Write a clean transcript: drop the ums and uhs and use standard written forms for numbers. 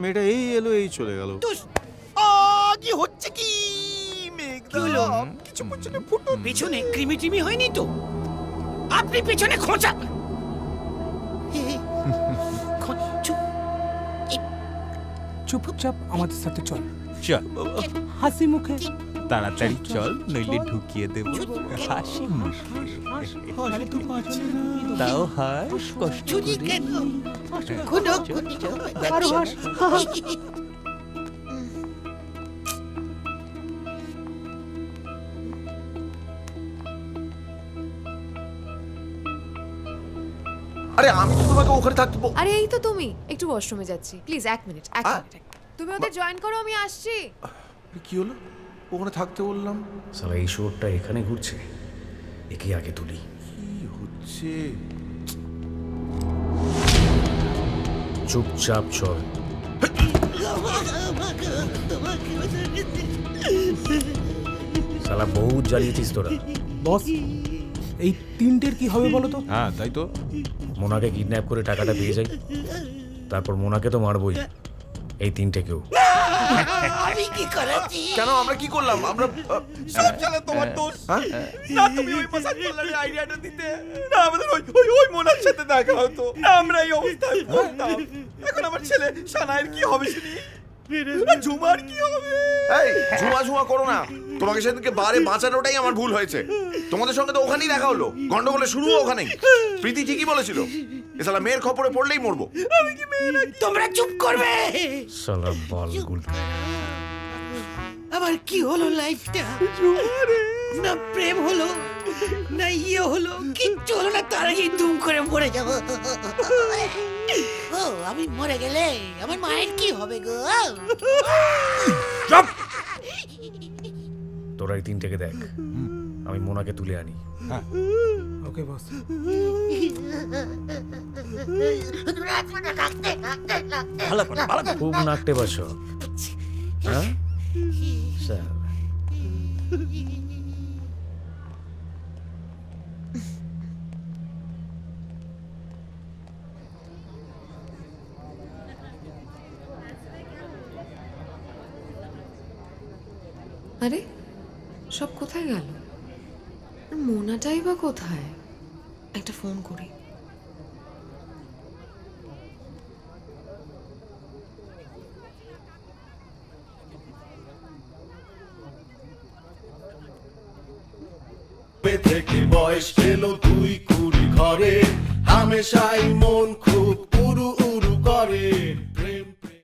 মেয়েটা এই এলো এই চলে গেল। কি হচ্ছে কি? কিছু পেছনে ফুটো, পেছনে ক্রিমি টিমি হয়নি তো? আপনি পেছনে খোঁচা। চুপচাপ আমাদের সাথে চল। চল হাসি মুখে তাড়াতাড়ি চল, নইলে ঢুকিয়ে দেব হাসি মুখে। তাও হাস কষ্ট আরে আমি তো তোমাকে ওখানে থাকবো। আরে এই তো তুমি, একটু ওয়াশরুমে যাচ্ছি, প্লিজ 1 মিনিট। তুমি ওদের জয়েন করো, আমি আসছি। কি হলো? ওখানে থাকতে বললাম। শালা এই শোরটা এখানে ঘুরছে, একে আগে তুলি। কি হচ্ছে? চুপচাপ চল। শালা বহুত জ্বালিয়েছিস তোরা। বস, এই তিনটের কি হবে বলো তো? হ্যাঁ তাই তো। মোনাকে কিডন্যাপ করে টাকাটা পেয়ে যাই, তারপর মোনাকে তো মারবই। এই তিনটেকেও। আমি কি করেছি? কেন আমরা কি করলাম? আমরা সব চলে তোমার দোষ। না তুমি ওই মাসাজ পার্লারের আইডিয়াটা দিতে, না আমাদের ওই মোনার সাথে দেখা হতো, আমরা এই অবস্থায় পড়তাম। এখন আমার ছেলে সানায়ের কি হবে শুনি? ঝুমার কি হবে? এই ঝুমা করো না। তোমাকে সেদিনকে বারে বাঁচানোটাই আমার ভুল হয়েছে। তোমাদের সঙ্গে তো ওখানেই দেখা হলো, গন্ডগোলের শুরু ওখানেই। প্রীতি ঠিকই বলেছিল, এ শালা মেয়ের খপরে পড়লেই মরবো। আমি কি মেয়ে নাকি? তোমরা চুপ করবে শালা বালগুল। আবার কি হলো লাইফটা? না প্রেম হলো, না ইয়ে হলো, কিচ্ছু হলো না। তার আগেই দুম করে মরে যাব। ও আমি মরে গেলে আমার মায়ের কি হবে গো? চুপ! তোরা এই তিনটেকে দেখ, আমি মোনাকে তুলে আনি। ওকে বস। খুব নাকটে বাসো। হ্যাঁ আরে সব কোথায় গেল? মোনাটাই বা কোথায়? একটা ফোন করি। থেকে বয়স পেল 2 কুড়ি ঘরে, হামেশাই মন